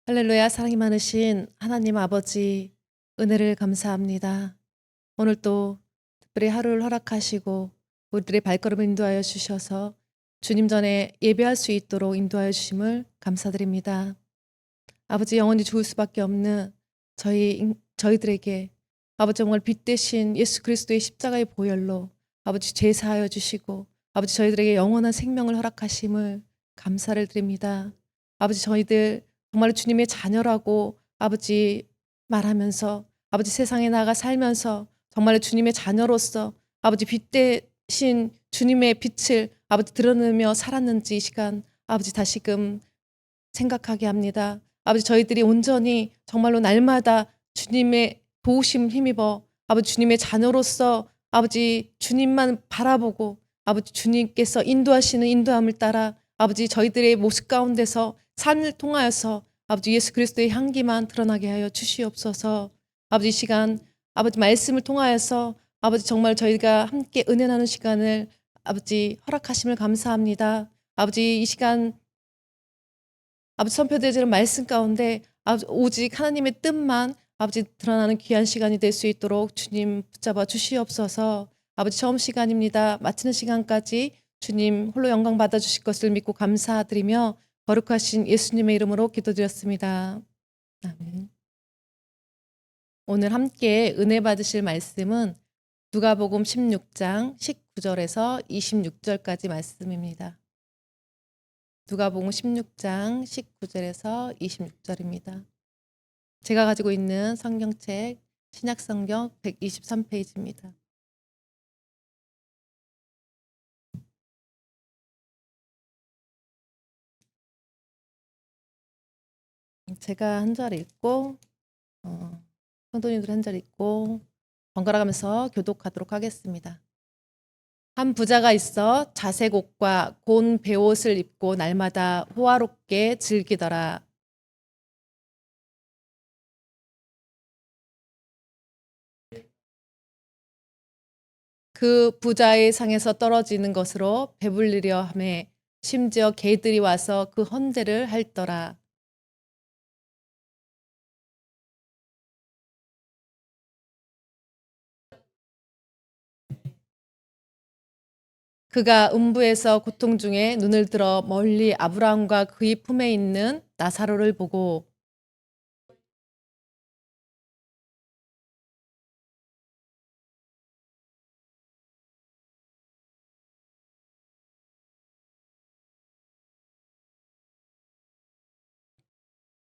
할렐루야. 사랑이 많으신 하나님 아버지, 은혜를 감사합니다. 오늘 또 특별히 하루를 허락하시고 우리들의 발걸음을 인도하여 주셔서 주님 전에 예배할 수 있도록 인도하여 주심을 감사드립니다. 아버지, 영원히 죽을 수밖에 없는 저희들에게 아버지 정말 빛 대신 예수 그리스도의 십자가의 보혈로 아버지 죄 사하여 주시고 아버지 저희들에게 영원한 생명을 허락하심을 감사를 드립니다. 아버지, 저희들 정말 주님의 자녀라고 아버지 말하면서 아버지 세상에 나가 살면서 정말 주님의 자녀로서 아버지 빛 대신 주님의 빛을 아버지 드러내며 살았는지 이 시간 아버지 다시금 생각하게 합니다. 아버지, 저희들이 온전히 정말로 날마다 주님의 도우심 힘입어 아버지 주님의 자녀로서 아버지 주님만 바라보고 아버지 주님께서 인도하시는 인도함을 따라 아버지 저희들의 모습 가운데서 삶을 통하여서 아버지 예수 그리스도의 향기만 드러나게 하여 주시옵소서. 아버지, 이 시간 아버지 말씀을 통하여서 아버지 정말 저희가 함께 은혜 나누는 시간을 아버지 허락하심을 감사합니다. 아버지, 이 시간 아버지 선포되어지는 말씀 가운데 아버지 오직 하나님의 뜻만 아버지 드러나는 귀한 시간이 될 수 있도록 주님 붙잡아 주시옵소서. 아버지, 처음 시간입니다. 마치는 시간까지 주님 홀로 영광 받아 주실 것을 믿고 감사드리며 거룩하신 예수님의 이름으로 기도드렸습니다. 아멘. 오늘 함께 은혜 받으실 말씀은 누가복음 16장 19절에서 26절까지 말씀입니다. 누가복음 16장 19절에서 26절입니다. 제가 가지고 있는 성경책 신약성경 123페이지입니다. 제가 한 절 읽고 성도님들 한 절 읽고 번갈아 가면서 교독하도록 하겠습니다. 한 부자가 있어 자색 옷과 고운 베옷을 입고 날마다 호화롭게 즐기더라. 그 부자의 상에서 떨어지는 것으로 배불리려 하매 심지어 개들이 와서 그 헌대를 핥더라. 그가 음부에서 고통 중에 눈을 들어 멀리 아브라함과 그의 품에 있는 나사로를 보고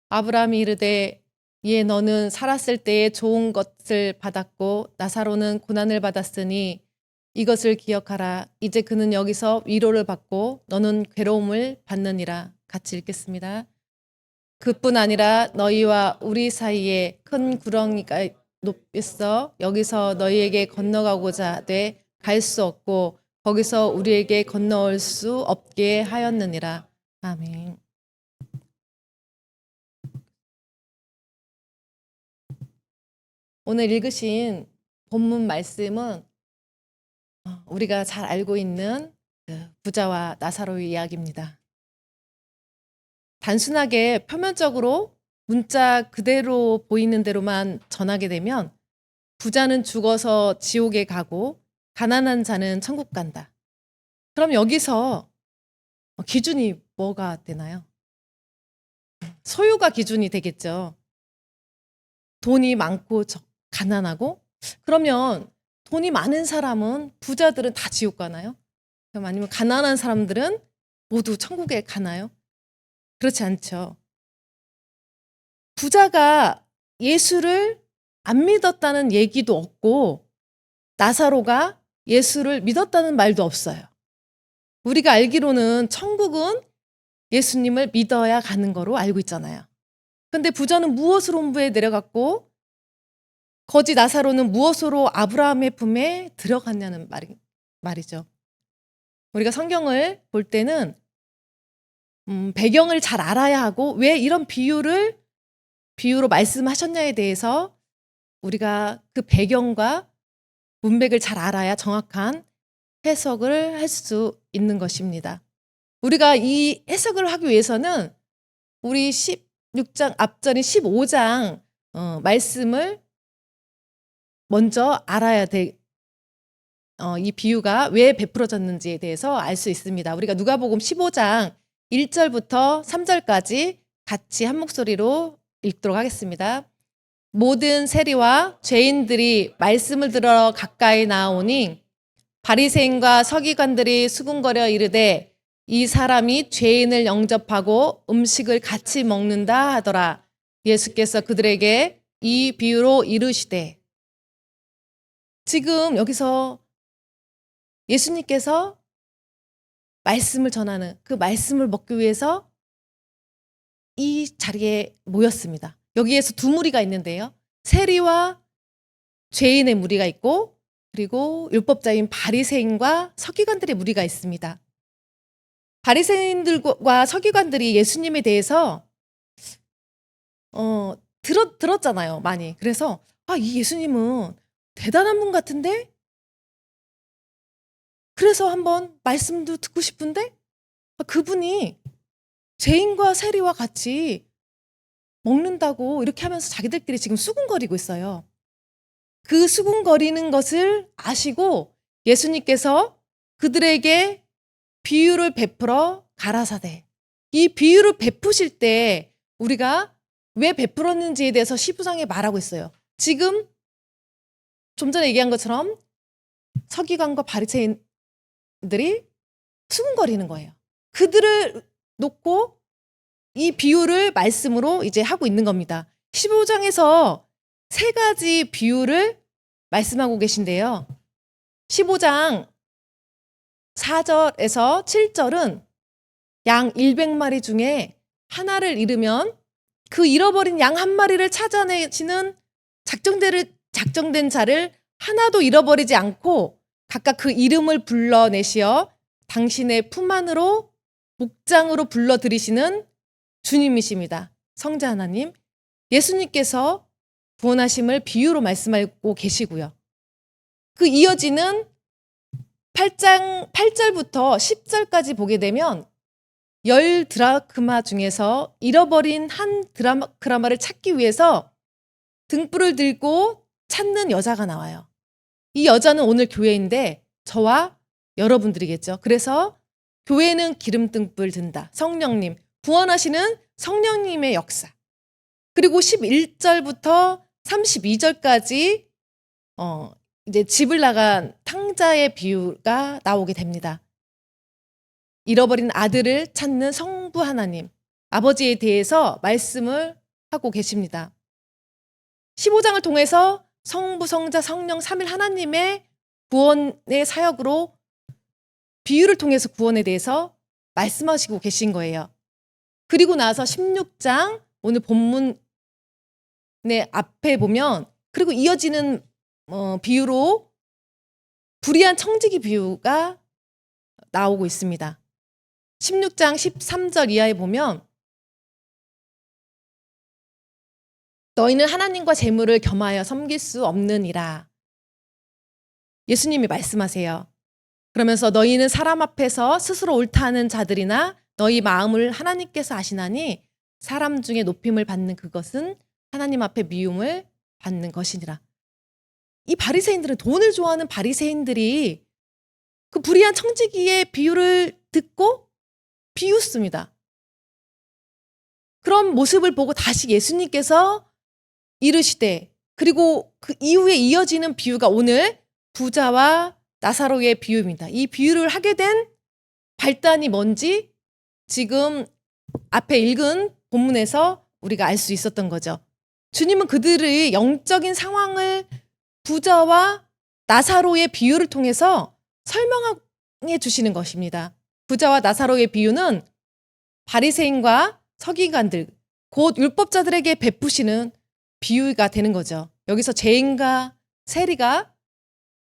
아브라함이 이르되 이에 너는 살았을 때에 좋은 것을 받았고 나사로는 고난을 받았으니 이것을 기억하라. 이제 그는 여기서 위로를 받고 너는 괴로움을 받느니라. 같이 읽겠습니다. 그뿐 아니라 너희와 우리 사이에 큰 구렁이가 있어 여기서 너희에게 건너가고자 돼 갈 수 없고 거기서 우리에게 건너올 수 없게 하였느니라. 아멘. 오늘 읽으신 본문 말씀은 우리가 잘 알고 있는 그 부자와 나사로의 이야기입니다. 단순하게 표면적으로 문자 그대로 보이는 대로만 전하게 되면 부자는 죽어서 지옥에 가고 가난한 자는 천국 간다. 그럼 여기서 기준이 뭐가 되나요? 소유가 기준이 되겠죠. 돈이 많고 가난하고 그러면 돈이 많은 사람은 부자들은 다 지옥 가나요? 그럼 아니면 가난한 사람들은 모두 천국에 가나요? 그렇지 않죠. 부자가 예수를 안 믿었다는 얘기도 없고 나사로가 예수를 믿었다는 말도 없어요. 우리가 알기로는 천국은 예수님을 믿어야 가는 거로 알고 있잖아요. 근데 부자는 무엇으로 음부에 내려갔고 거지 나사로는 무엇으로 아브라함의 품에 들어갔냐는 말이죠. 우리가 성경을 볼 때는 배경을 잘 알아야 하고 왜 이런 비유로 말씀하셨냐에 대해서 우리가 그 배경과 문맥을 잘 알아야 정확한 해석을 할 수 있는 것입니다. 우리가 이 해석을 하기 위해서는 우리 16장 앞전인 15장 말씀을 먼저 알아야 돼. 이 비유가 왜 베풀어졌는지에 대해서 알 수 있습니다. 우리가 누가복음 15장 1절부터 3절까지 같이 한 목소리로 읽도록 하겠습니다. 모든 세리와 죄인들이 말씀을 들어 가까이 나오니 바리새인과 서기관들이 수군거려 이르되 이 사람이 죄인을 영접하고 음식을 같이 먹는다 하더라. 예수께서 그들에게 이 비유로 이르시되, 지금 여기서 예수님께서 말씀을 전하는 그 말씀을 먹기 위해서 이 자리에 모였습니다. 여기에서 두 무리가 있는데요. 세리와 죄인의 무리가 있고, 그리고 율법자인 바리새인과 서기관들의 무리가 있습니다. 바리새인들과 서기관들이 예수님에 대해서 들었잖아요, 많이. 그래서 이 예수님은 대단한 분 같은데? 그래서 한번 말씀도 듣고 싶은데? 그분이 죄인과 세리와 같이 먹는다고 이렇게 하면서 자기들끼리 지금 수군거리고 있어요. 그 수군거리는 것을 아시고 예수님께서 그들에게 비유를 베풀어 가라사대. 이 비유를 베푸실 때 우리가 왜 베풀었는지에 대해서 15장에 말하고 있어요. 지금 좀 전에 얘기한 것처럼 서기관과 바리새인들이 수군거리는 거예요. 그들을 놓고 이 비유를 말씀으로 이제 하고 있는 겁니다. 15장에서 세 가지 비유를 말씀하고 계신데요. 15장 4절에서 7절은 양 100마리 중에 하나를 잃으면 그 잃어버린 양 한 마리를 찾아내시는 작정된 자를 하나도 잃어버리지 않고 각각 그 이름을 불러내시어 당신의 품 안으로 목장으로 불러들이시는 주님이십니다. 성자 하나님, 예수님께서 구원하심을 비유로 말씀하고 계시고요. 그 이어지는 8장 8절부터 10절까지 보게 되면 10드라크마 중에서 잃어버린 한 드라크마를 찾기 위해서 등불을 들고 찾는 여자가 나와요. 이 여자는 오늘 교회인데 저와 여러분들이겠죠. 그래서 교회는 기름등불 든다. 성령님, 구원하시는 성령님의 역사. 그리고 11절부터 32절까지 이제 집을 나간 탕자의 비유가 나오게 됩니다. 잃어버린 아들을 찾는 성부 하나님, 아버지에 대해서 말씀을 하고 계십니다. 15장을 통해서 성부, 성자, 성령, 삼일 하나님의 구원의 사역으로 비유를 통해서 구원에 대해서 말씀하시고 계신 거예요. 그리고 나서 16장 오늘 본문의 앞에 보면 그리고 이어지는 비유로 불의한 청지기 비유가 나오고 있습니다. 16장 13절 이하에 보면 너희는 하나님과 재물을 겸하여 섬길 수 없느니라. 예수님이 말씀하세요. 그러면서 너희는 사람 앞에서 스스로 옳다 하는 자들이나 너희 마음을 하나님께서 아시나니 사람 중에 높임을 받는 그것은 하나님 앞에 미움을 받는 것이니라. 이 바리새인들은 돈을 좋아하는 바리새인들이 그 불의한 청지기의 비유를 듣고 비웃습니다. 그런 모습을 보고 다시 예수님께서 이르시되 그리고 그 이후에 이어지는 비유가 오늘 부자와 나사로의 비유입니다. 이 비유를 하게 된 발단이 뭔지 지금 앞에 읽은 본문에서 우리가 알 수 있었던 거죠. 주님은 그들의 영적인 상황을 부자와 나사로의 비유를 통해서 설명해 주시는 것입니다. 부자와 나사로의 비유는 바리새인과 서기관들, 곧 율법자들에게 베푸시는 비유가 되는 거죠. 여기서 죄인과 세리가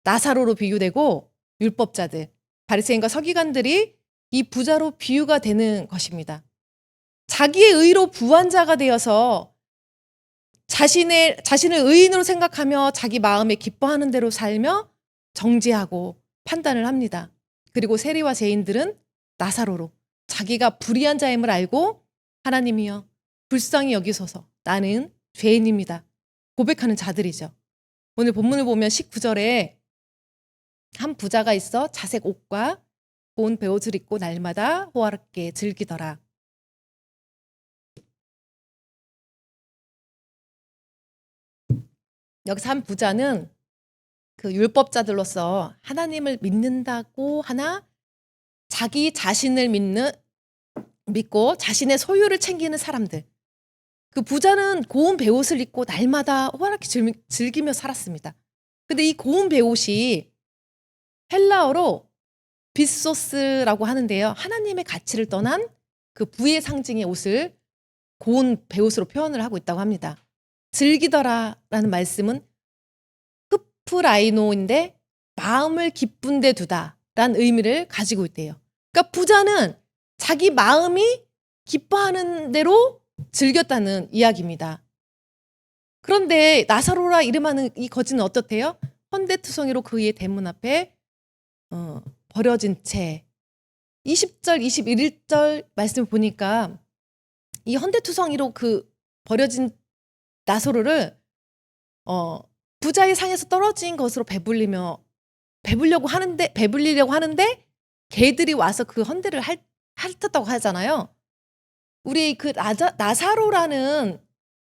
나사로로 비유되고 율법자들, 바리새인과 서기관들이 이 부자로 비유가 되는 것입니다. 자기의 의로 부한 자가 되어서 자신을 의인으로 생각하며 자기 마음에 기뻐하는 대로 살며 정죄하고 판단을 합니다. 그리고 세리와 죄인들은 나사로로 자기가 불의한 자임을 알고 하나님이여 불쌍히 여기소서. 나는 죄인입니다. 고백하는 자들이죠. 오늘 본문을 보면 19절에 한 부자가 있어 자색 옷과 고운 베옷을 입고 날마다 호화롭게 즐기더라. 여기서 한 부자는 그 율법자들로서 하나님을 믿는다고 하나 자기 자신을 믿고 자신의 소유를 챙기는 사람들. 그 부자는 고운 베옷을 입고 날마다 호화롭게 즐기며 살았습니다. 근데 이 고운 베옷이 헬라어로 비소스라고 하는데요. 하나님의 가치를 떠난 그 부의 상징의 옷을 고운 베옷으로 표현을 하고 있다고 합니다. 즐기더라라는 말씀은 흡프라이노인데 마음을 기쁜 데 두다라는 의미를 가지고 있대요. 그러니까 부자는 자기 마음이 기뻐하는 대로 즐겼다는 이야기입니다. 그런데 나사로라 이름하는 이 거지는 어떻대요? 헌데투성이로 그의 대문 앞에 버려진 채 20절, 21절 말씀을 보니까 이 헌데투성이로 그 버려진 나사로를 부자의 상에서 떨어진 것으로 배불리려고 하는데 개들이 와서 그 헌데를 핥았다고 하잖아요. 우리 그 나사로라는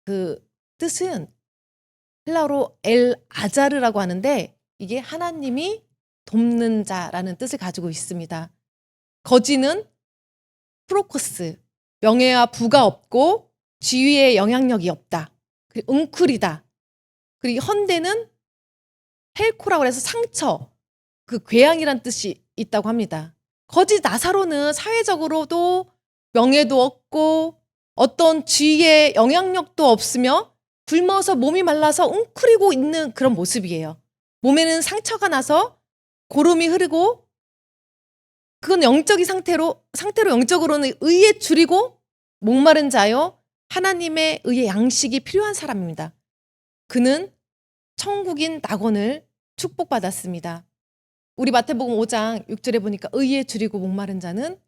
그 뜻은 헬라어로 엘 아자르라고 하는데 이게 하나님이 돕는 자라는 뜻을 가지고 있습니다. 거지는 프로코스, 명예와 부가 없고 지위에 영향력이 없다. 그리고 웅크리다. 그리고 헌데는 헬코라고 해서 상처, 그 궤양이란 뜻이 있다고 합니다. 거지 나사로는 사회적으로도 명예도 없고 어떤 지위에 영향력도 없으며 굶어서 몸이 말라서 웅크리고 있는 그런 모습이에요. 몸에는 상처가 나서 고름이 흐르고 그건 영적인 상태로 영적으로는 의에 줄이고 목마른 자요 하나님의 의의 양식이 필요한 사람입니다. 그는 천국인 낙원을 축복받았습니다. 우리 마태복음 5장 6절에 보니까 의에 줄이고 목마른 자는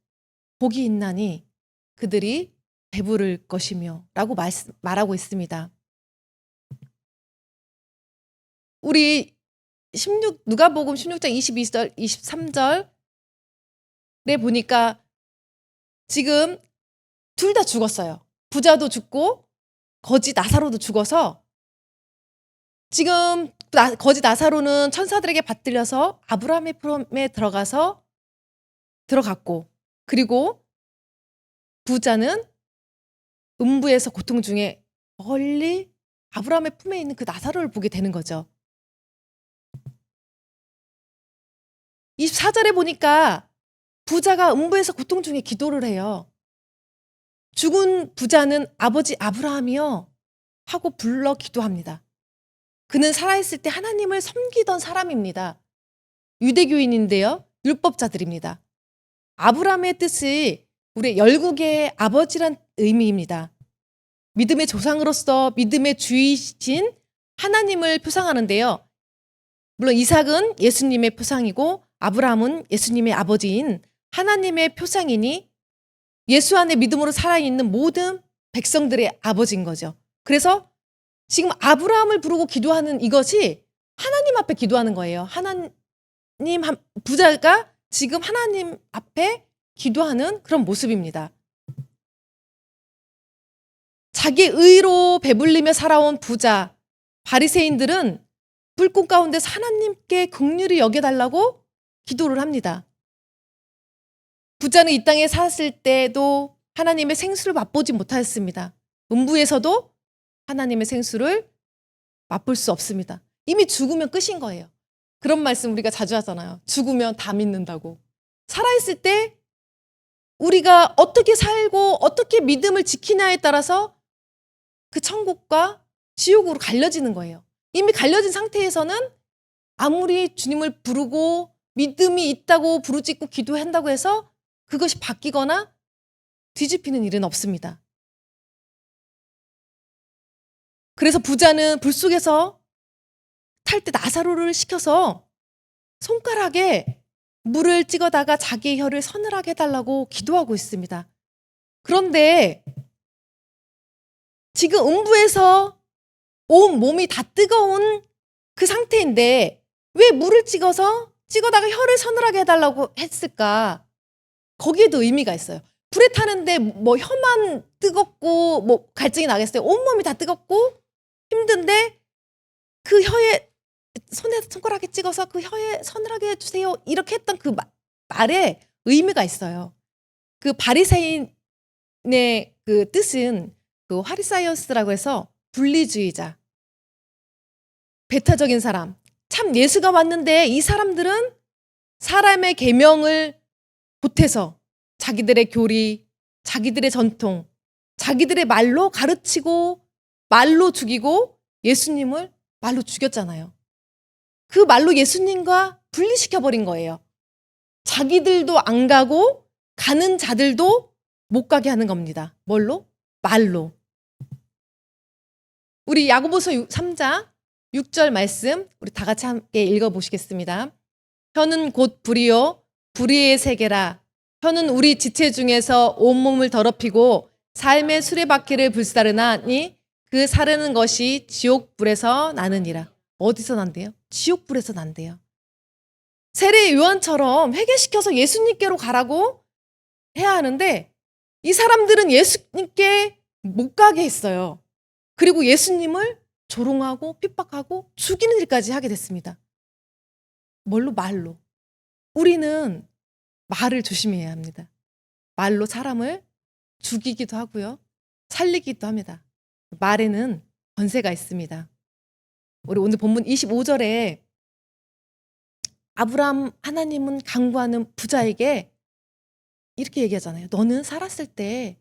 복이 있나니 그들이 배부를 것이며 라고 말하고 있습니다. 우리 누가복음 16장 22절 23절에 보니까 지금 둘 다 죽었어요. 부자도 죽고 거지 나사로도 죽어서 지금 거지 나사로는 천사들에게 받들려서 아브라함의 품에 들어갔고 그리고 부자는 음부에서 고통 중에 멀리 아브라함의 품에 있는 그 나사로를 보게 되는 거죠. 24절에 보니까 부자가 음부에서 고통 중에 기도를 해요. 죽은 부자는 아버지 아브라함이요 하고 불러 기도합니다. 그는 살아있을 때 하나님을 섬기던 사람입니다. 유대교인인데요. 율법자들입니다. 아브라함의 뜻이 우리 열국의 아버지란 의미입니다. 믿음의 조상으로서 믿음의 주이신 하나님을 표상하는데요. 물론 이삭은 예수님의 표상이고 아브라함은 예수님의 아버지인 하나님의 표상이니 예수 안에 믿음으로 살아있는 모든 백성들의 아버지인 거죠. 그래서 지금 아브라함을 부르고 기도하는 이것이 하나님 앞에 기도하는 거예요. 부자가 지금 하나님 앞에 기도하는 그런 모습입니다. 자기 의로 배불리며 살아온 부자, 바리새인들은 불꽃 가운데서 하나님께 긍휼히 여겨달라고 기도를 합니다. 부자는 이 땅에 살았을 때도 하나님의 생수를 맛보지 못하였습니다. 음부에서도 하나님의 생수를 맛볼 수 없습니다. 이미 죽으면 끝인 거예요. 그런 말씀 우리가 자주 하잖아요. 죽으면 다 믿는다고. 살아있을 때 우리가 어떻게 살고 어떻게 믿음을 지키냐에 따라서 그 천국과 지옥으로 갈려지는 거예요. 이미 갈려진 상태에서는 아무리 주님을 부르고 믿음이 있다고 부르짖고 기도한다고 해서 그것이 바뀌거나 뒤집히는 일은 없습니다. 그래서 부자는 불 속에서 탈 때 나사로를 시켜서 손가락에 물을 찍어다가 자기의 혀를 서늘하게 해달라고 기도하고 있습니다. 그런데 지금 음부에서 온 몸이 다 뜨거운 그 상태인데 왜 물을 찍어다가 혀를 서늘하게 해달라고 했을까? 거기에도 의미가 있어요. 불에 타는데 뭐 혀만 뜨겁고 뭐 갈증이 나겠어요? 온몸이 다 뜨겁고 힘든데 그 혀에 손가락에 찍어서 그 혀에 서늘하게 해주세요. 이렇게 했던 그 말에 의미가 있어요. 그 바리새인의 그 뜻은 그 화리사이어스라고 해서 분리주의자, 배타적인 사람. 참 예수가 왔는데 이 사람들은 사람의 계명을 보태서 자기들의 교리, 자기들의 전통, 자기들의 말로 가르치고 말로 죽이고 예수님을 말로 죽였잖아요. 그 말로 예수님과 분리시켜버린 거예요. 자기들도 안 가고 가는 자들도 못 가게 하는 겁니다. 뭘로? 말로. 우리 야고보서 3장 6절 말씀 우리 다 같이 함께 읽어보시겠습니다. 혀는 곧 불이요 불의의 세계라. 혀는 우리 지체 중에서 온몸을 더럽히고 삶의 수레바퀴를 불사르나니 그 사르는 것이 지옥불에서 나느니라. 어디서 난대요? 지옥불에서 난대요. 세례 요한처럼 회개시켜서 예수님께로 가라고 해야 하는데 이 사람들은 예수님께 못 가게 했어요. 그리고 예수님을 조롱하고 핍박하고 죽이는 일까지 하게 됐습니다. 뭘로? 말로. 우리는 말을 조심해야 합니다. 말로 사람을 죽이기도 하고요. 살리기도 합니다. 말에는 권세가 있습니다. 우리 오늘 본문 25절에 아브라함 하나님은 강구하는 부자에게 이렇게 얘기하잖아요. 너는 살았을 때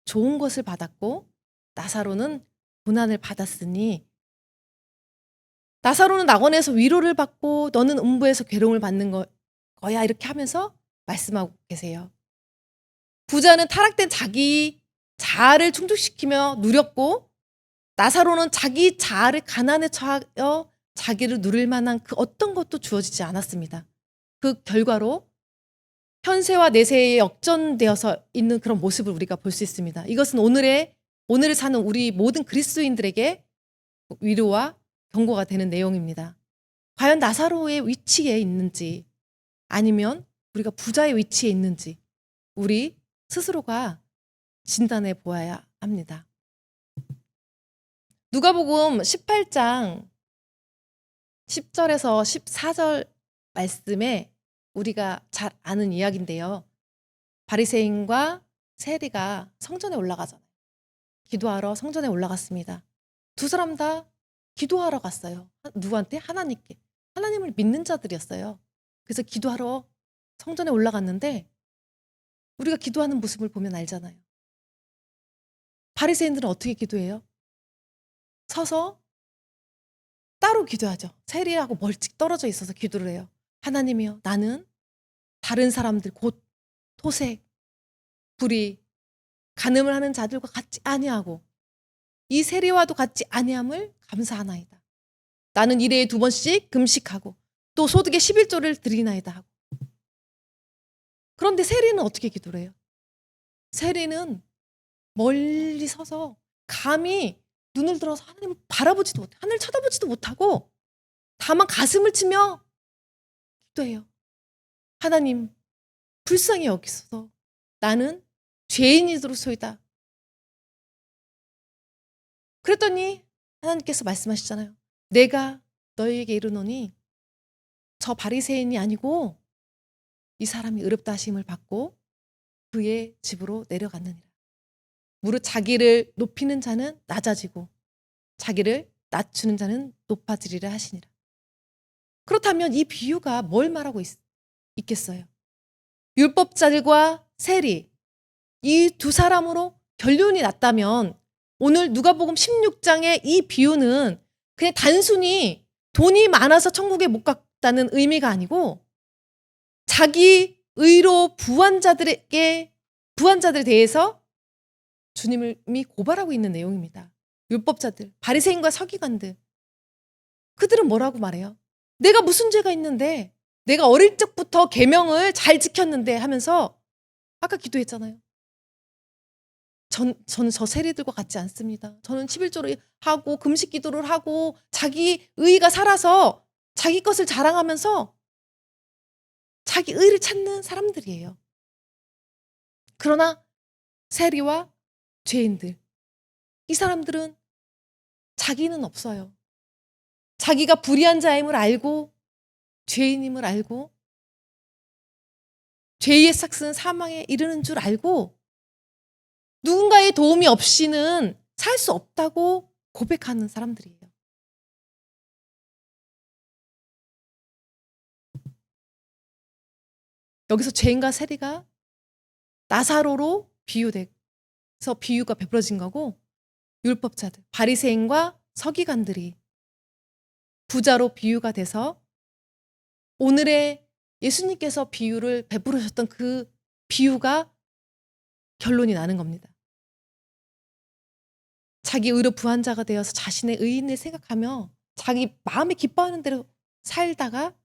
좋은 것을 받았고 나사로는 고난을 받았으니 나사로는 낙원에서 위로를 받고 너는 음부에서 괴로움을 받는 거야. 이렇게 하면서 말씀하고 계세요. 부자는 타락된 자기 자아를 충족시키며 누렸고 나사로는 자기 자아를 가난에 처하여 자기를 누릴 만한 그 어떤 것도 주어지지 않았습니다. 그 결과로 현세와 내세에 역전되어서 있는 그런 모습을 우리가 볼 수 있습니다. 이것은 오늘을 사는 우리 모든 그리스도인들에게 위로와 경고가 되는 내용입니다. 과연 나사로의 위치에 있는지 아니면 우리가 부자의 위치에 있는지 우리 스스로가 진단해 보아야 합니다. 누가복음 18장 10절에서 14절 말씀에 우리가 잘 아는 이야기인데요. 바리새인과 세리가 성전에 올라가잖아요. 기도하러 성전에 올라갔습니다. 두 사람 다 기도하러 갔어요. 누구한테? 하나님께. 하나님을 믿는 자들이었어요. 그래서 기도하러 성전에 올라갔는데 우리가 기도하는 모습을 보면 알잖아요. 바리새인들은 어떻게 기도해요? 서서 따로 기도하죠. 세리하고 멀찍 떨어져 있어서 기도를 해요. 하나님이여, 나는 다른 사람들 곧 토색, 불의, 간음을 하는 자들과 같지 아니하고 이 세리와도 같지 아니함을 감사하나이다. 나는 일회에 2번씩 금식하고 또 소득의 11조를 드리나이다 하고. 그런데 세리는 어떻게 기도를 해요? 세리는 멀리 서서 감히 눈을 들어서 하나님을 바라보지도 못해. 하늘을 쳐다보지도 못하고 다만 가슴을 치며 기도해요. 하나님, 불쌍히 여기소서. 나는 죄인이로소이다. 그랬더니 하나님께서 말씀하시잖아요. 내가 너희에게 이르노니 저 바리새인이 아니고 이 사람이 의롭다 하심을 받고 그의 집으로 내려갔느니라. 무릇 자기를 높이는 자는 낮아지고 자기를 낮추는 자는 높아지리라 하시니라. 그렇다면 이 비유가 뭘 말하고 있겠어요? 율법자들과 세리, 이 두 사람으로 결론이 났다면 오늘 누가복음 16장의 이 비유는 그냥 단순히 돈이 많아서 천국에 못 갔다는 의미가 아니고 자기 의로 부한 자들에 대해서 주님이 고발하고 있는 내용입니다. 율법자들, 바리새인과 서기관들, 그들은 뭐라고 말해요? 내가 무슨 죄가 있는데 내가 어릴 적부터 계명을 잘 지켰는데 하면서 아까 기도했잖아요. 저는 저 세리들과 같지 않습니다. 저는 11조를 하고 금식 기도를 하고 자기 의의가 살아서 자기 것을 자랑하면서 자기 의를 찾는 사람들이에요. 그러나 세리와 죄인들, 이 사람들은 자기는 없어요. 자기가 불의한 자임을 알고 죄인임을 알고 죄의 삭은 사망에 이르는 줄 알고 누군가의 도움이 없이는 살 수 없다고 고백하는 사람들이에요. 여기서 죄인과 세리가 나사로로 비유돼서 비유가 베풀어진 거고, 율법자들, 바리새인과 서기관들이 부자로 비유가 돼서 오늘의 예수님께서 비유를 베풀으셨던 그 비유가 결론이 나는 겁니다. 자기 의로 부한 자가 되어서 자신의 의인을 생각하며 자기 마음이 기뻐하는 대로 살다가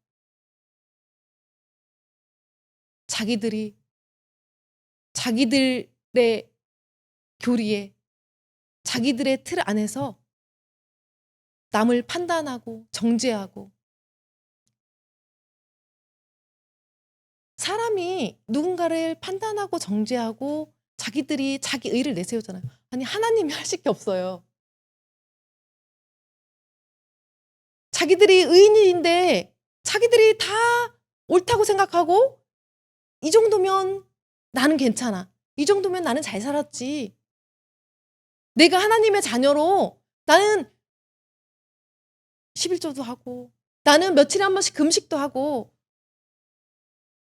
자기들의 교리에, 자기들의 틀 안에서 남을 판단하고 정죄하고, 사람이 누군가를 판단하고 정죄하고 자기들이 자기 의를 내세우잖아요. 아니, 하나님이 하실 게 없어요. 자기들이 의인인데 자기들이 다 옳다고 생각하고, 이 정도면 나는 괜찮아, 이 정도면 나는 잘 살았지, 내가 하나님의 자녀로 나는 11조도 하고 나는 며칠에 한 번씩 금식도 하고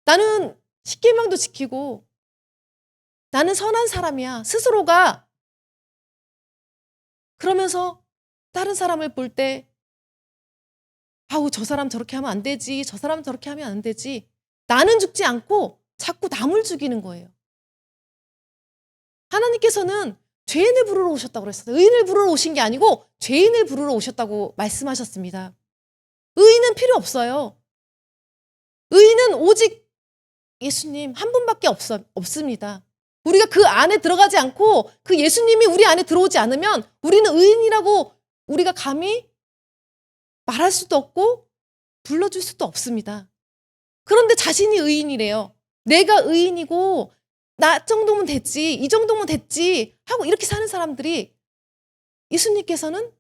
나는 십계명도 지키고 나는 선한 사람이야, 스스로가 그러면서 다른 사람을 볼 때 아우, 저 사람 저렇게 하면 안 되지, 저 사람 저렇게 하면 안 되지, 나는 죽지 않고 자꾸 남을 죽이는 거예요. 하나님께서는 죄인을 부르러 오셨다고 그랬어요. 의인을 부르러 오신 게 아니고 죄인을 부르러 오셨다고 말씀하셨습니다. 의인은 필요 없어요. 의인은 오직 예수님 한 분밖에 없습니다. 우리가 그 안에 들어가지 않고 그 예수님이 우리 안에 들어오지 않으면 우리는 의인이라고 우리가 감히 말할 수도 없고 불러줄 수도 없습니다. 그런데 자신이 의인이래요. 내가 의인이고 나 정도면 됐지, 이 정도면 됐지 하고 이렇게 사는 사람들이 예수님께서는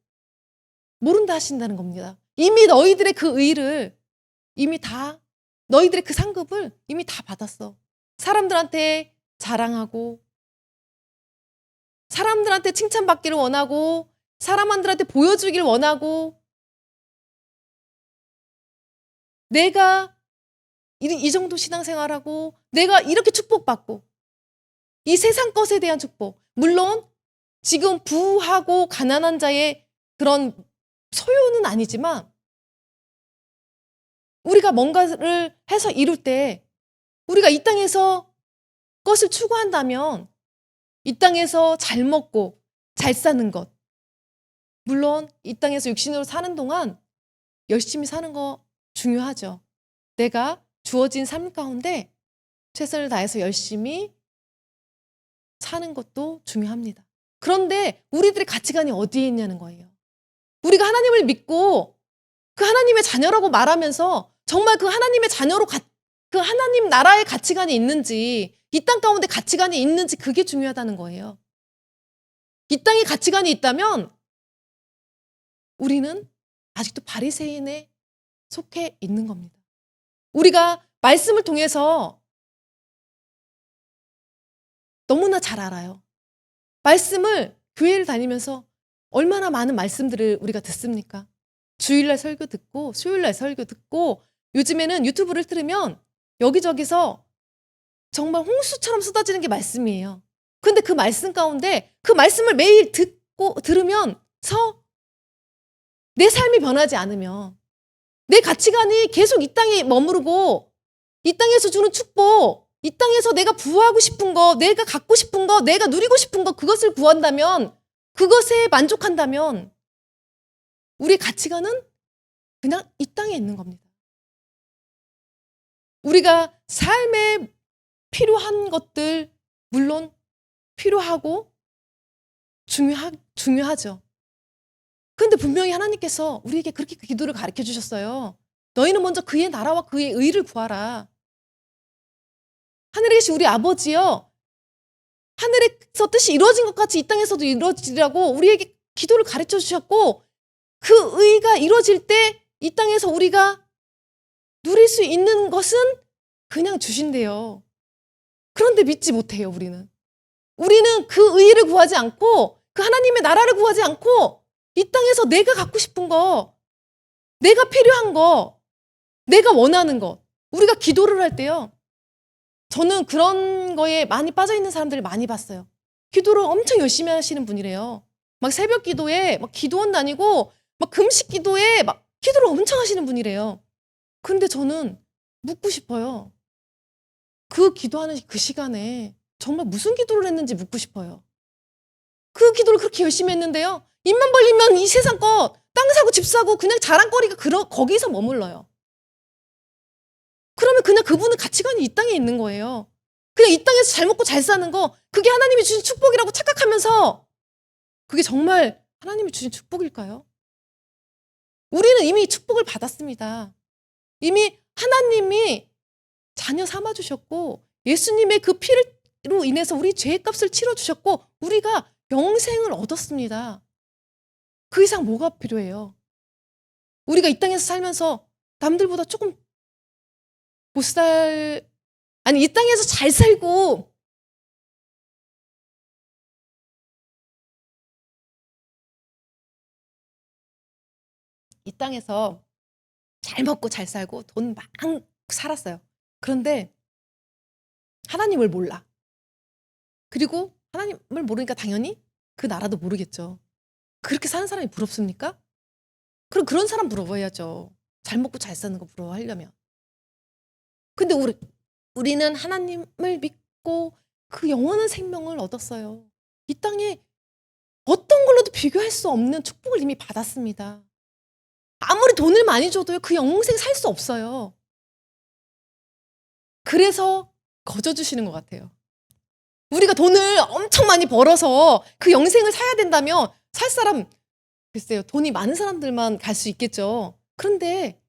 모른다 하신다는 겁니다. 이미 너희들의 그 의를 이미 다, 너희들의 그 상급을 이미 다 받았어. 사람들한테 자랑하고 사람들한테 칭찬받기를 원하고 사람들한테 보여주기를 원하고 내가 이 정도 신앙생활하고 내가 이렇게 축복받고, 이 세상 것에 대한 축복, 물론 지금 부하고 가난한 자의 그런 소유는 아니지만 우리가 뭔가를 해서 이룰 때 우리가 이 땅에서 것을 추구한다면 이 땅에서 잘 먹고 잘 사는 것, 물론 이 땅에서 육신으로 사는 동안 열심히 사는 거 중요하죠. 내가 주어진 삶 가운데 최선을 다해서 열심히 사는 것도 중요합니다. 그런데 우리들의 가치관이 어디에 있냐는 거예요. 우리가 하나님을 믿고 그 하나님의 자녀라고 말하면서 정말 그 하나님의 자녀로 그 하나님 나라의 가치관이 있는지, 이 땅 가운데 가치관이 있는지, 그게 중요하다는 거예요. 이 땅에 가치관이 있다면 우리는 아직도 바리새인에 속해 있는 겁니다. 우리가 말씀을 통해서 너무나 잘 알아요. 말씀을, 교회를 다니면서 얼마나 많은 말씀들을 우리가 듣습니까? 주일날 설교 듣고 수요일날 설교 듣고, 요즘에는 유튜브를 틀으면 여기저기서 정말 홍수처럼 쏟아지는 게 말씀이에요. 근데 그 말씀 가운데 그 말씀을 매일 들으면서 내 삶이 변하지 않으면, 내 가치관이 계속 이 땅에 머무르고 이 땅에서 주는 축복, 이 땅에서 내가 부하고 싶은 거, 내가 갖고 싶은 거, 내가 누리고 싶은 거, 그것을 구한다면, 그것에 만족한다면 우리의 가치관은 그냥 이 땅에 있는 겁니다. 우리가 삶에 필요한 것들, 물론 필요하고 중요하죠. 그런데 분명히 하나님께서 우리에게 그렇게 기도를 가르쳐 주셨어요. 너희는 먼저 그의 나라와 그의 의를 구하라. 하늘에 계신 우리 아버지요. 하늘에서 뜻이 이루어진 것 같이 이 땅에서도 이루어지라고 우리에게 기도를 가르쳐 주셨고, 그 의가 이루어질 때 이 땅에서 우리가 누릴 수 있는 것은 그냥 주신대요. 그런데 믿지 못해요, 우리는. 우리는 그 의를 구하지 않고, 그 하나님의 나라를 구하지 않고, 이 땅에서 내가 갖고 싶은 거, 내가 필요한 거, 내가 원하는 것, 우리가 기도를 할 때요. 저는 그런 거에 많이 빠져 있는 사람들을 많이 봤어요. 기도를 엄청 열심히 하시는 분이래요. 막 새벽 기도에 막 기도원 다니고 막 금식 기도에 막 기도를 엄청 하시는 분이래요. 그런데 저는 묻고 싶어요. 그 기도하는 그 시간에 정말 무슨 기도를 했는지 묻고 싶어요. 그 기도를 그렇게 열심히 했는데요. 입만 벌리면 이 세상 것, 땅 사고 집 사고 그냥 자랑거리가 거기서 머물러요. 그러면 그냥 그분은 가치관이 이 땅에 있는 거예요. 그냥 이 땅에서 잘 먹고 잘 사는 거, 그게 하나님이 주신 축복이라고 착각하면서, 그게 정말 하나님이 주신 축복일까요? 우리는 이미 축복을 받았습니다. 이미 하나님이 자녀 삼아주셨고, 예수님의 그 피로 인해서 우리 죄의 값을 치러주셨고, 우리가 영생을 얻었습니다. 그 이상 뭐가 필요해요? 우리가 이 땅에서 살면서 남들보다 조금 이 땅에서 잘 살고, 이 땅에서 잘 먹고 잘 살고 돈 막 살았어요. 그런데 하나님을 몰라. 그리고 하나님을 모르니까 당연히 그 나라도 모르겠죠. 그렇게 사는 사람이 부럽습니까? 그럼 그런 사람 부러워해야죠. 잘 먹고 잘 사는 거 부러워하려면. 근데 우리는 하나님을 믿고 그 영원한 생명을 얻었어요. 이 땅에 어떤 걸로도 비교할 수 없는 축복을 이미 받았습니다. 아무리 돈을 많이 줘도요, 그 영생 살 수 없어요. 그래서 거저 주시는 것 같아요. 우리가 돈을 엄청 많이 벌어서 그 영생을 사야 된다면 살 사람, 글쎄요, 돈이 많은 사람들만 갈 수 있겠죠. 그런데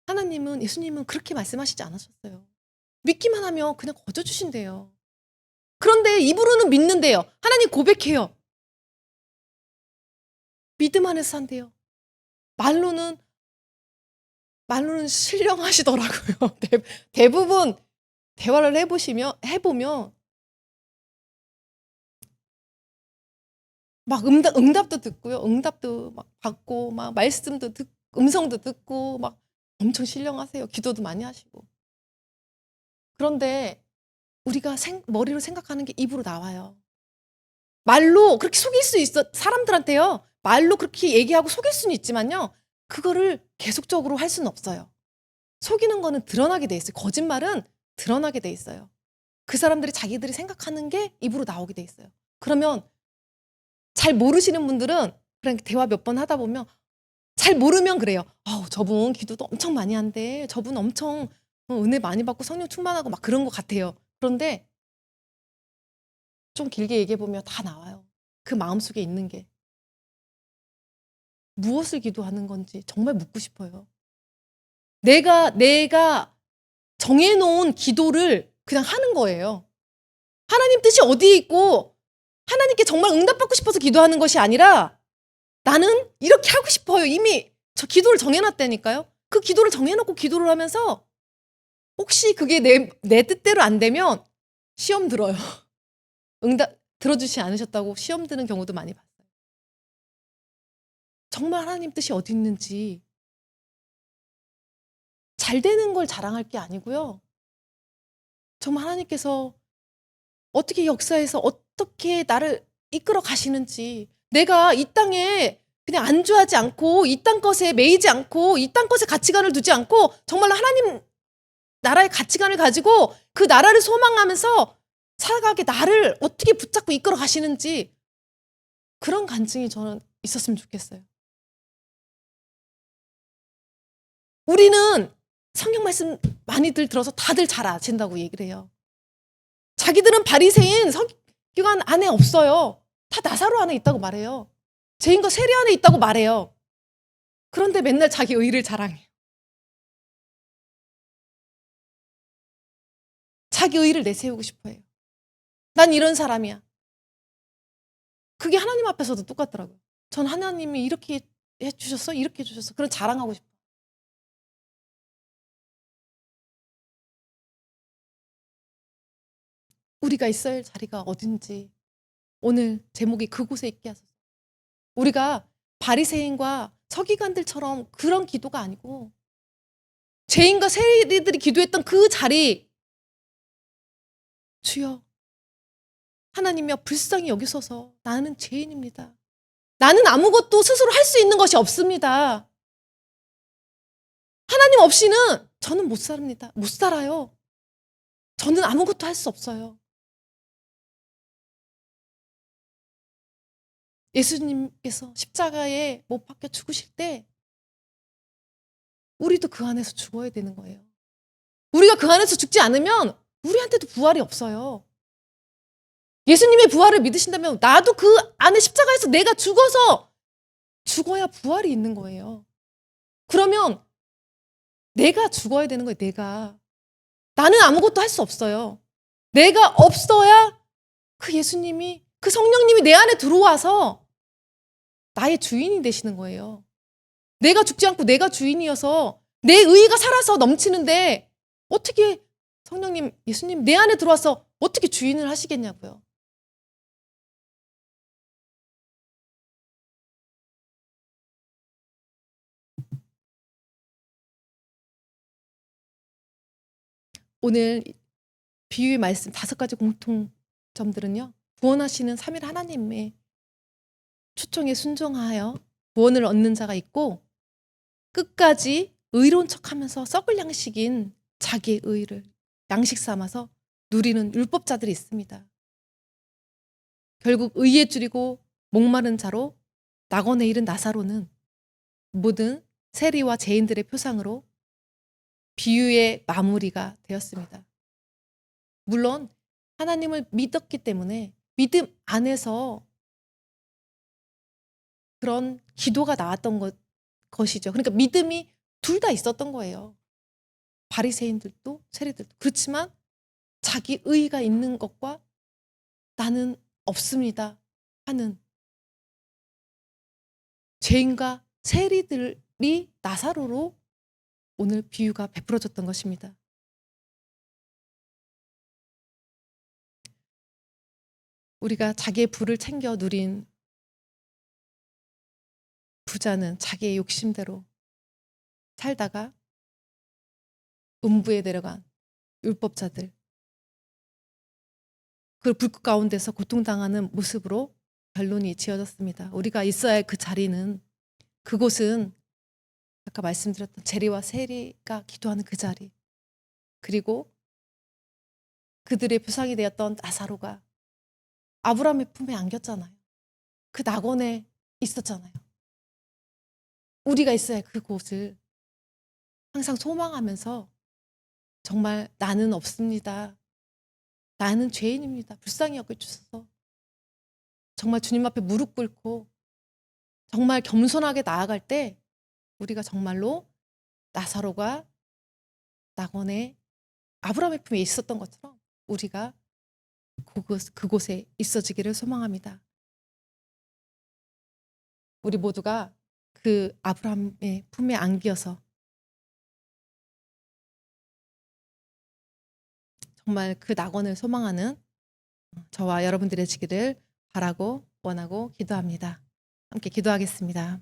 하나님은, 예수님은 그렇게 말씀하시지 않으셨어요. 믿기만 하면 그냥 거저 주신대요. 그런데 입으로는 믿는데요. 하나님 고백해요. 믿음 안에서 산대요. 말로는 신령하시더라고요. 대부분 대화를 해보면 막 응답도 듣고요. 응답도 막 받고, 막 말씀도 음성도 듣고, 막 엄청 신령하세요. 기도도 많이 하시고. 그런데 우리가 머리로 생각하는 게 입으로 나와요. 말로 그렇게 속일 수 있어. 사람들한테요. 말로 그렇게 얘기하고 속일 수는 있지만요. 그거를 계속적으로 할 수는 없어요. 속이는 거는 드러나게 돼 있어요. 거짓말은 드러나게 돼 있어요. 그 사람들이 자기들이 생각하는 게 입으로 나오게 돼 있어요. 그러면 잘 모르시는 분들은 그냥 대화 몇 번 하다 보면 잘 모르면 그래요. 저분 기도도 엄청 많이 한대. 저분 엄청 은혜 많이 받고 성령 충만하고 막 그런 것 같아요. 그런데 좀 길게 얘기해 보면 다 나와요. 그 마음속에 있는 게. 무엇을 기도하는 건지 정말 묻고 싶어요. 내가 정해놓은 기도를 그냥 하는 거예요. 하나님 뜻이 어디에 있고 하나님께 정말 응답받고 싶어서 기도하는 것이 아니라 나는 이렇게 하고 싶어요. 이미 저 기도를 정해놨다니까요. 그 기도를 정해놓고 기도를 하면서 혹시 그게 내 뜻대로 안 되면 시험 들어요. 응답 들어주지 않으셨다고 시험 드는 경우도 많이 봤어요. 정말 하나님 뜻이 어디 있는지, 잘 되는 걸 자랑할 게 아니고요. 정말 하나님께서 어떻게 역사해서 어떻게 나를 이끌어 가시는지, 내가 이 땅에 그냥 안주하지 않고 이 땅 것에 매이지 않고 이 땅 것에 가치관을 두지 않고 정말로 하나님 나라의 가치관을 가지고 그 나라를 소망하면서 살아가게 나를 어떻게 붙잡고 이끌어 가시는지, 그런 간증이 저는 있었으면 좋겠어요. 우리는 성경 말씀 많이들 들어서 다들 잘 아신다고 얘기를 해요. 자기들은 바리새인 서기관 안에 없어요. 다 나사로 안에 있다고 말해요. 죄인과 세리 안에 있다고 말해요. 그런데 맨날 자기 의의를 자랑해요. 자기 의의를 내세우고 싶어 해요. 난 이런 사람이야. 그게 하나님 앞에서도 똑같더라고요. 전 하나님이 이렇게 해주셨어? 이렇게 해주셨어? 그런 자랑하고 싶어. 우리가 있어야 할 자리가 어딘지 오늘 제목이 그곳에 있게 하소서. 우리가 바리새인과 서기관들처럼 그런 기도가 아니고 죄인과 세리들이 기도했던 그 자리, 주여 하나님이여 불쌍히 여기소서. 나는 죄인입니다. 나는 아무것도 스스로 할 수 있는 것이 없습니다. 하나님 없이는 저는 못 삽니다. 못 살아요. 저는 아무것도 할 수 없어요. 예수님께서 십자가에 못 박혀 죽으실 때 우리도 그 안에서 죽어야 되는 거예요. 우리가 그 안에서 죽지 않으면 우리한테도 부활이 없어요. 예수님의 부활을 믿으신다면 나도 그 안에 십자가에서 내가 죽어야 부활이 있는 거예요. 그러면 내가 죽어야 되는 거예요. 내가. 나는 아무것도 할 수 없어요. 내가 없어야 그 예수님이, 그 성령님이 내 안에 들어와서 나의 주인이 되시는 거예요. 내가 죽지 않고 내가 주인이어서 내 의의가 살아서 넘치는데 어떻게 성령님, 예수님 내 안에 들어와서 어떻게 주인을 하시겠냐고요. 오늘 비유의 말씀 5가지 공통점들은요. 구원하시는 3일 하나님의 초청에 순종하여 구원을 얻는 자가 있고 끝까지 의로운 척하면서 썩을 양식인 자기의 의를 양식 삼아서 누리는 율법자들이 있습니다. 결국 의에 줄이고 목마른 자로 낙원에 이른 나사로는 모든 세리와 죄인들의 표상으로 비유의 마무리가 되었습니다. 물론 하나님을 믿었기 때문에 믿음 안에서 그런 기도가 나왔던 것이죠. 그러니까 믿음이 둘 다 있었던 거예요. 바리새인들도 세리들도. 그렇지만 자기 의의가 있는 것과 나는 없습니다 하는 죄인과 세리들이 나사로로 오늘 비유가 베풀어졌던 것입니다. 우리가 자기의 부를 챙겨 누린 부자는 자기의 욕심대로 살다가 음부에 내려간 율법자들, 그 불꽃 가운데서 고통당하는 모습으로 결론이 지어졌습니다. 우리가 있어야 할 그 자리는, 그곳은 아까 말씀드렸던 재리와 세리가 기도하는 그 자리, 그리고 그들의 표상이 되었던 나사로가 아브라함의 품에 안겼잖아요. 그 낙원에 있었잖아요. 우리가 있어야 할 그곳을 항상 소망하면서 정말 나는 없습니다. 나는 죄인입니다. 불쌍히 여겨주셔서 정말 주님 앞에 무릎 꿇고 정말 겸손하게 나아갈 때 우리가 정말로 나사로가 낙원에 아브라함의 품에 있었던 것처럼 우리가 그곳에 있어지기를 소망합니다. 우리 모두가 그 아브라함의 품에 안기어서 정말 그 낙원을 소망하는 저와 여러분들의 되시기를 바라고 원하고 기도합니다. 함께 기도하겠습니다.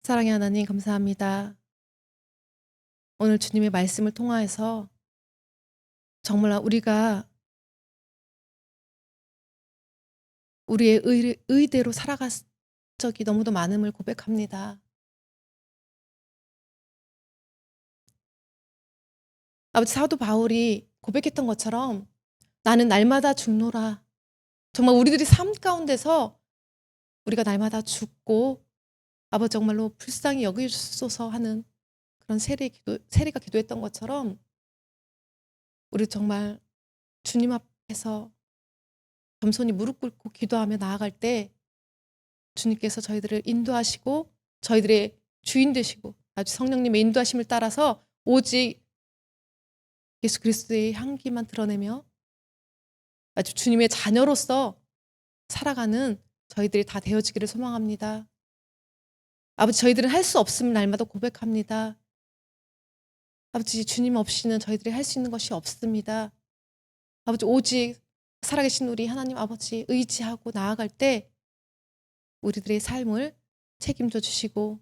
사랑의 하나님 감사합니다. 오늘 주님의 말씀을 통하여서 정말 우리가 우리의 의대로 살아갈 적이 너무도 많음을 고백합니다. 아버지, 사도 바울이 고백했던 것처럼 나는 날마다 죽노라. 정말 우리들이 삶 가운데서 우리가 날마다 죽고 아버지 정말로 불쌍히 여기소서 하는 그런 세리가 기도했던 것처럼 우리 정말 주님 앞에서 겸손히 무릎 꿇고 기도하며 나아갈 때 주님께서 저희들을 인도하시고 저희들의 주인 되시고 아주 성령님의 인도하심을 따라서 오직 예수 그리스도의 향기만 드러내며 아주 주님의 자녀로서 살아가는 저희들이 다 되어지기를 소망합니다. 아버지, 저희들은 할 수 없음을 날마다 고백합니다. 아버지, 주님 없이는 저희들이 할 수 있는 것이 없습니다. 아버지, 오직 살아계신 우리 하나님 아버지 의지하고 나아갈 때 우리들의 삶을 책임져 주시고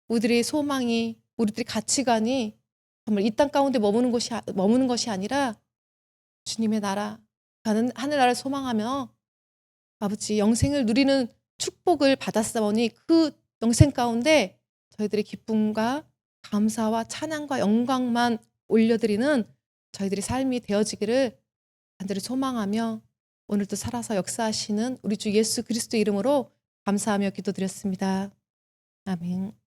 우리들의 소망이, 우리들의 가치관이 정말 이 땅 가운데 머무는 것이 아니라 주님의 나라, 가는 하늘나라를 소망하며 아버지 영생을 누리는 축복을 받았사오니 그 영생 가운데 저희들의 기쁨과 감사와 찬양과 영광만 올려드리는 저희들의 삶이 되어지기를 간절히 소망하며 오늘도 살아서 역사하시는 우리 주 예수 그리스도 이름으로 감사하며 기도드렸습니다. 아멘.